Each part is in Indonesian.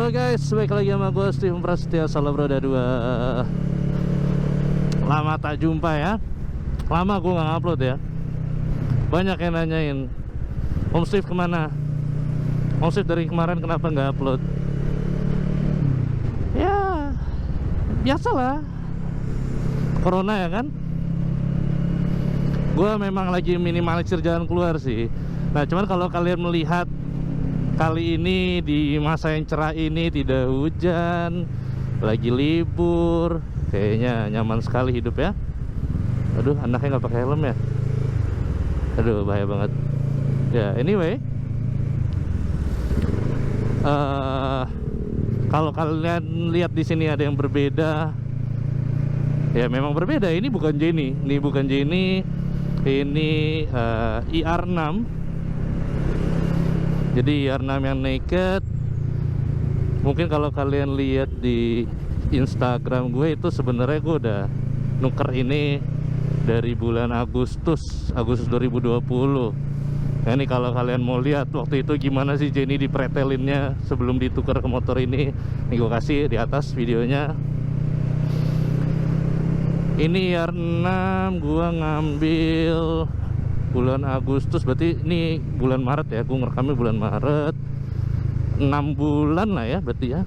Halo guys, balik lagi sama gue Steven Prasetya Solo Broda 2. Lama tak jumpa ya. Lama gue gak upload ya. Banyak yang nanyain, Om Steve kemana? Om Steve dari kemarin kenapa gak upload? Ya, biasalah, Corona ya kan. Gue memang lagi minimalisir jalan keluar sih. Nah cuman kalau kalian melihat kali ini di masa yang cerah ini, tidak hujan, lagi libur, kayaknya nyaman sekali hidup ya. Aduh, anaknya nggak pakai helm ya. Aduh, bahaya banget. Ya, anyway, kalau kalian lihat di sini ada yang berbeda, ya memang berbeda. Ini bukan Jenny, ini IR6. Jadi IR6 yang naked. Mungkin kalau kalian lihat di Instagram gue itu sebenarnya gue udah nuker ini dari bulan Agustus 2020. Nah ini kalau kalian mau lihat waktu itu gimana sih Jenny dipretelinnya sebelum ditukar ke motor ini gue kasih di atas videonya. Ini IR6 gue ngambil bulan Agustus, berarti ini bulan Maret ya, gue ngerekamnya bulan Maret. 6 bulan lah ya berarti ya.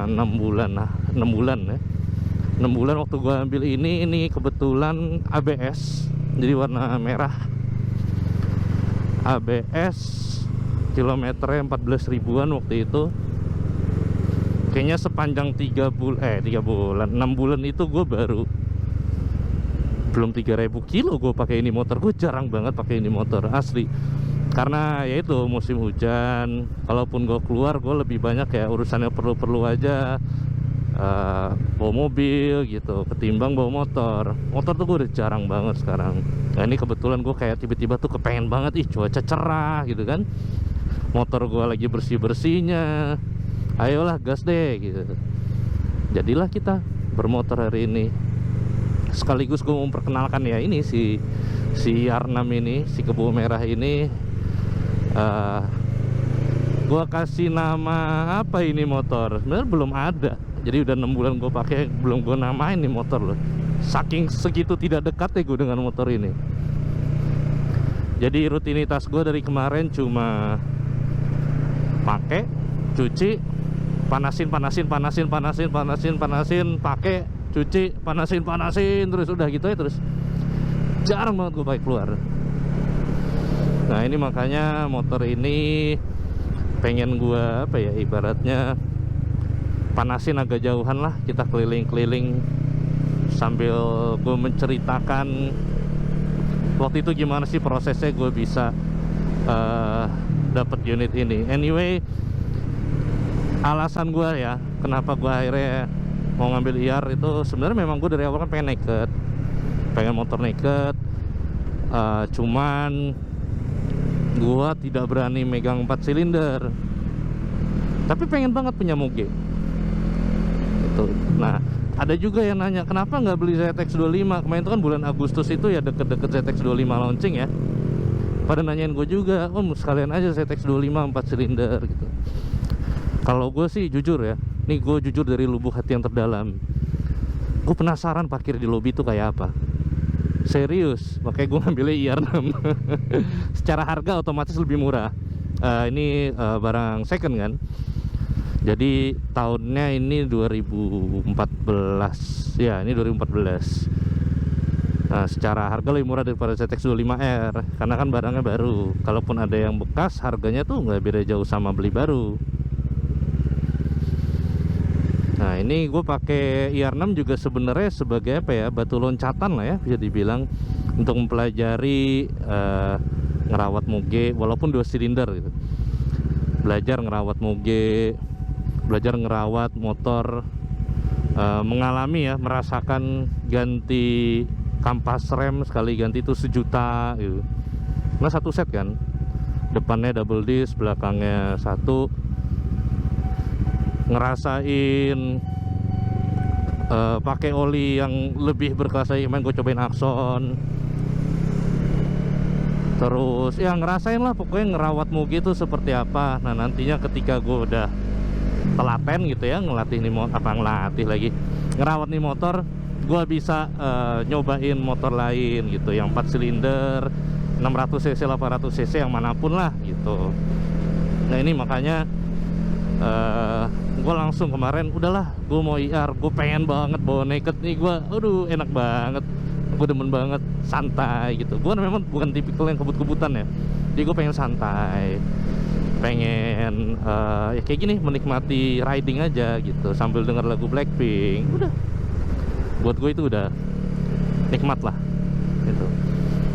6 bulan lah, 6 bulan ya. 6 bulan waktu gue ambil ini kebetulan ABS, jadi warna merah. ABS kilometernya 14 ribuan waktu itu. Kayaknya sepanjang 6 bulan itu gue baru belum 3000 kilo gue pakai ini motor. Gue jarang banget pakai ini motor asli, karena ya itu musim hujan. Kalaupun gue keluar, gue lebih banyak ya urusannya perlu aja, bawa mobil gitu ketimbang bawa motor. Motor tuh gue udah jarang banget sekarang. Nah ini kebetulan gue kayak tiba-tiba tuh kepengen banget, cuaca cerah gitu kan, motor gue lagi bersih-bersihnya, ayolah gas deh gitu. Jadilah kita bermotor hari ini. Sekaligus gue mau memperkenalkan ya ini si IR6 ini, si kebo merah ini. Gue kasih nama apa ini motor? Sebenarnya belum ada. Jadi udah 6 bulan gue pakai, belum gue namain nih motor loh. Saking segitu tidak dekat ya gue dengan motor ini. Jadi rutinitas gue dari kemarin cuma pakai, cuci, panasin, pakai, cuci, panasin terus udah gitu ya terus. Jarang banget gue pakai keluar. Nah ini makanya motor ini pengen gue apa ya, ibaratnya panasin agak jauhan lah, kita keliling-keliling sambil gue menceritakan waktu itu gimana sih prosesnya gue bisa dapet unit ini. Anyway, alasan gue ya kenapa gue akhirnya mau ngambil IR itu sebenarnya memang gue dari awal kan pengen motor naked. Cuman gue tidak berani megang 4 silinder, tapi pengen banget punya moge itu. Nah ada juga yang nanya kenapa nggak beli ZX25. Kemarin itu kan bulan Agustus itu ya, deket-deket ZX25 launching ya. Pada nanyain gue juga, sekalian aja ZX25 4 silinder gitu. Kalau gue sih jujur ya, nih gue jujur dari lubuk hati yang terdalam, gue penasaran parkir di lobi itu kayak apa. Serius, makanya gue ngambilnya IR6. Secara harga otomatis lebih murah. Ini barang second kan. Jadi tahunnya ini 2014. Ya, ini 2014. Nah, secara harga lebih murah daripada ZX25R, karena kan barangnya baru. Kalaupun ada yang bekas, harganya tuh nggak beda jauh sama beli baru. Nah ini gue pakai IR6 juga sebenarnya sebagai apa ya, batu loncatan lah ya bisa dibilang, untuk mempelajari ngerawat moge walaupun 2 silinder gitu. Belajar ngerawat moge, belajar ngerawat motor, mengalami ya, merasakan ganti kampas rem sekali ganti itu 1 juta gitu. Nah 1 set kan, depannya double disc, belakangnya 1. Ngerasain pakai oli yang lebih berkelas. Main gue cobain Axon, terus ya ngerasain lah pokoknya ngerawat moge itu seperti apa. Nah nantinya ketika gue udah telaten gitu ya, ngelatih nih ngelatih lagi, ngerawat nih motor, gue bisa nyobain motor lain gitu yang 4 silinder 600 cc 800 cc yang manapun lah gitu. Nah ini makanya gue langsung kemarin udahlah, gue mau IR, gue pengen banget bawa naked nih, gue aduh enak banget, gue demen banget santai gitu. Gue memang bukan tipikal yang kebut-kebutan ya, jadi gue pengen santai, pengen ya kayak gini, menikmati riding aja gitu sambil denger lagu Blackpink. Udah, buat gue itu udah nikmat lah gitu.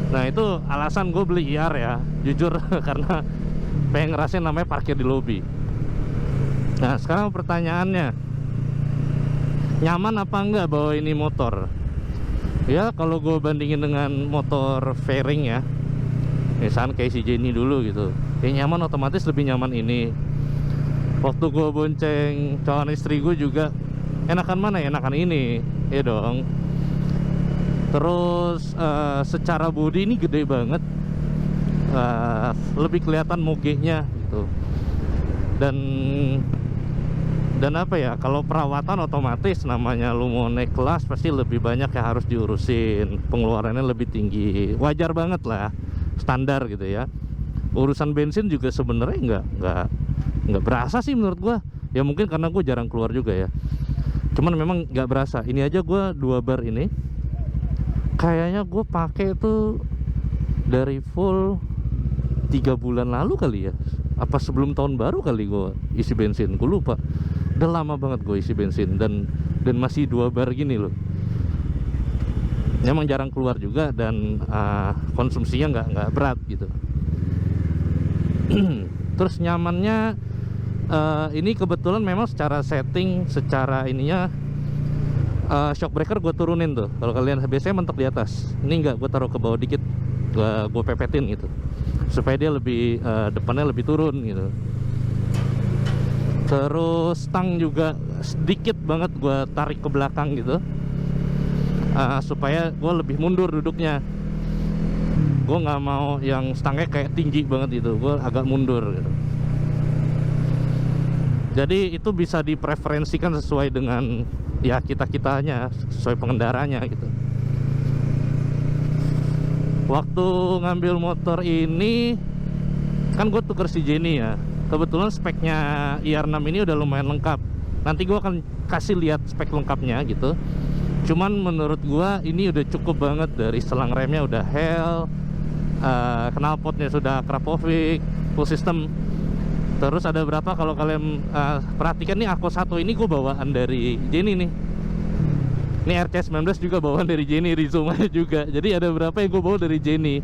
Nah itu alasan gue beli IR ya, jujur karena pengen ngerasain namanya parkir di lobi. Nah sekarang pertanyaannya, nyaman apa enggak bawa ini motor? Ya kalau gue bandingin dengan motor fairing ya, misalnya kayak si Jenny dulu gitu, ya nyaman, otomatis lebih nyaman ini. Waktu gue bonceng calon istri gue juga, enakan mana ya? Enakan ini ya dong. Terus secara bodi ini gede banget, lebih kelihatan mogenya gitu. Dan apa ya, kalau perawatan otomatis namanya lu mau naik kelas pasti lebih banyak yang harus diurusin, pengeluarannya lebih tinggi, wajar banget lah, standar gitu ya. Urusan bensin juga sebenarnya nggak berasa sih menurut gua, ya mungkin karena gue jarang keluar juga ya, cuman memang nggak berasa. Ini aja gua 2 bar ini kayaknya gue pakai tuh dari full 3 bulan lalu kali ya, apa sebelum tahun baru kali gue isi bensin, gue lupa. Udah lama banget gue isi bensin, dan masih 2 bar gini loh. Emang jarang keluar juga, dan konsumsinya nggak berat gitu. Terus nyamannya, ini kebetulan memang secara setting, secara ininya, shock breaker gue turunin tuh. Kalau kalian biasanya mentok di atas, ini enggak, gue taruh ke bawah dikit, gue pepetin gitu, supaya dia lebih depannya lebih turun gitu. Terus stang juga sedikit banget gue tarik ke belakang gitu, supaya gue lebih mundur duduknya. Gue nggak mau yang stangnya kayak tinggi banget gitu, gue agak mundur gitu. Jadi itu bisa dipreferensikan sesuai dengan ya kita-kitanya, sesuai pengendaranya gitu. Waktu ngambil motor ini kan gue tuker si Jenny ya, kebetulan speknya IR6 ini udah lumayan lengkap. Nanti gue akan kasih lihat spek lengkapnya gitu. Cuman menurut gue ini udah cukup banget, dari selang remnya udah Hell, knalpotnya sudah Krapovic, full system. Terus ada berapa, kalau kalian perhatikan nih, Akos 1 ini gue bawaan dari Jenny nih. Ini RC19 juga bawaan dari Jenny, Rizoma juga. Jadi ada berapa yang gue bawa dari Jenny.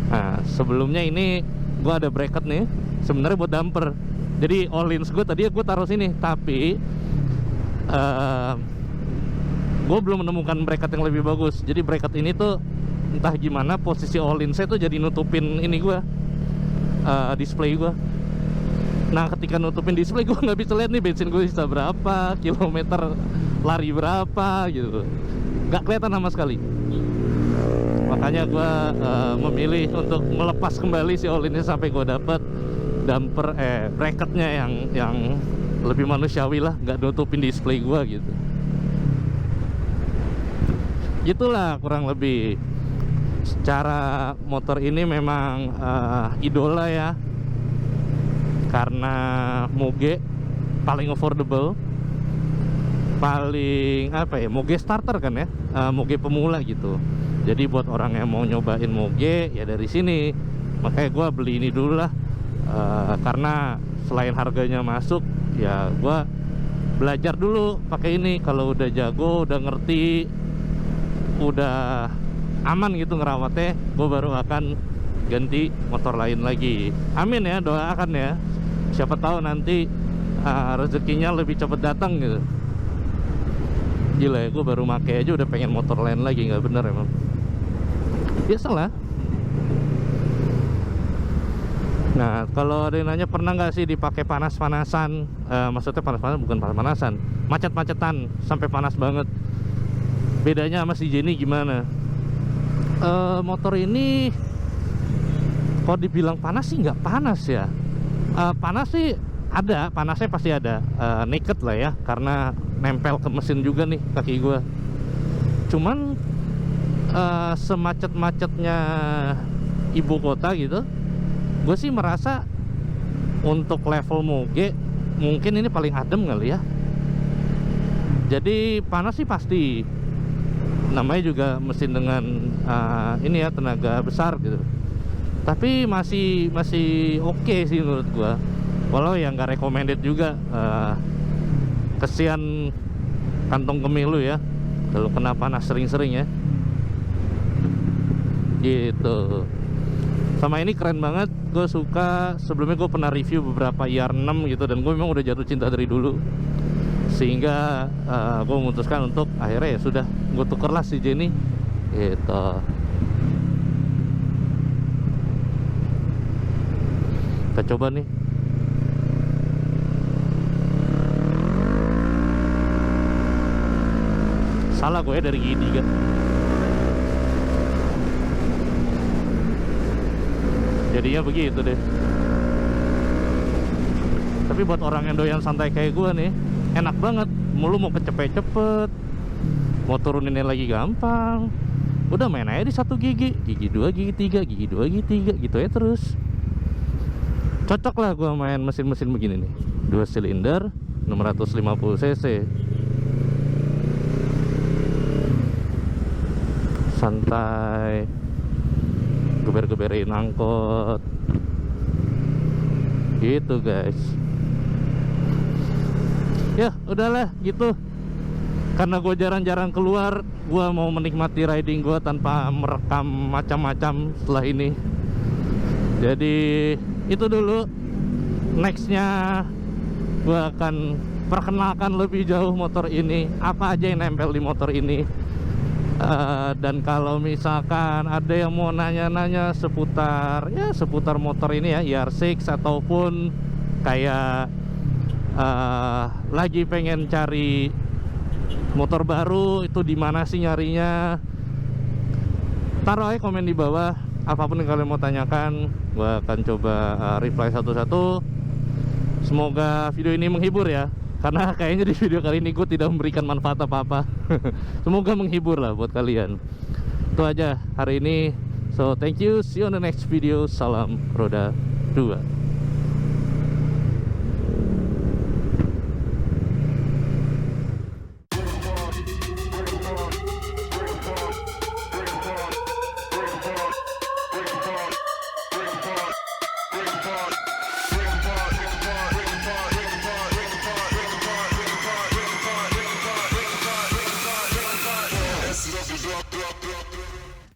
Nah sebelumnya ini gue ada bracket nih, sebenarnya buat damper. Jadi all-ins gue tadi gue taruh sini, tapi gue belum menemukan bracket yang lebih bagus. Jadi bracket ini tuh entah gimana posisi all-in saya tuh jadi nutupin ini gue, display gue. Nah ketika nutupin display, gue nggak bisa lihat nih bensin gue sisa berapa, kilometer lari berapa gitu, nggak kelihatan sama sekali. Makanya gue memilih untuk melepas kembali si all-innya sampai gue dapet damper bracketnya yang lebih manusiawi lah, nggak nutupin display gue gitu. Gitulah kurang lebih. Secara motor ini memang idola ya, karena moge paling affordable, paling apa ya, moge starter kan ya, moge pemula gitu. Jadi buat orang yang mau nyobain moge ya dari sini. Makanya gue beli ini dulu lah, karena selain harganya masuk, ya gue belajar dulu pakai ini. Kalau udah jago, udah ngerti, udah aman gitu ngerawatnya, gue baru akan ganti motor lain lagi. Amin ya, doakan ya. Siapa tahu nanti rezekinya lebih cepet datang gitu. Gila ya, gue baru pakai aja udah pengen motor lain lagi, nggak bener emang. Biasalah. Nah kalau ada yang nanya pernah nggak sih dipakai panas-panasan, maksudnya panas-panasan bukan panas-panasan, macet-macetan sampai panas banget. Bedanya sama si Jenny gimana? Motor ini kalau dibilang panas sih nggak panas ya. Panas sih ada panasnya, pasti ada. Naked lah ya, karena nempel ke mesin juga nih kaki gue. Cuman semacet-macetnya ibu kota gitu, gue sih merasa untuk level moge mungkin ini paling adem kali ya. Jadi panas sih pasti, namanya juga mesin dengan ini ya, tenaga besar gitu. Tapi masih oke sih menurut gua. Walau yang nggak recommended juga. Kesian kantong kemih lu ya kalau kena panas sering-sering ya. Gitu. Sama ini keren banget, gue suka. Sebelumnya gue pernah review beberapa IR6 gitu, dan gue memang udah jatuh cinta dari dulu. Sehingga gue memutuskan untuk akhirnya ya sudah, gue tukerlah si Jenny gitu. Kita coba nih. Salah gue ya dari gigi 3. Jadinya begitu deh. Tapi buat orang yang doyan santai kayak gue nih, enak banget. Lu mau kecepet-cepet, mau turuninnya lagi gampang, udah main aja di 1 gigi, gigi 2, gigi 3, gigi 2, gigi 3, gitu ya terus. Cocok lah gue main mesin-mesin begini nih. 2 silinder 650 cc. Santai, geber-geberin angkot gitu guys. Ya udahlah gitu, karena gue jarang-jarang keluar, gue mau menikmati riding gue tanpa merekam macam-macam setelah ini. Jadi itu dulu. Nextnya gue akan perkenalkan lebih jauh motor ini, apa aja yang nempel di motor ini. Dan kalau misalkan ada yang mau nanya-nanya seputar motor ini ya, IR6, ataupun kayak lagi pengen cari motor baru, itu di mana sih nyarinya, taruh aja komen di bawah. Apapun yang kalian mau tanyakan, gue akan coba reply satu-satu. Semoga video ini menghibur ya, karena kayaknya di video kali ini gue tidak memberikan manfaat apa-apa. Semoga menghibur lah buat kalian. Itu aja hari ini. So thank you, see you on the next video. Salam Roda 2.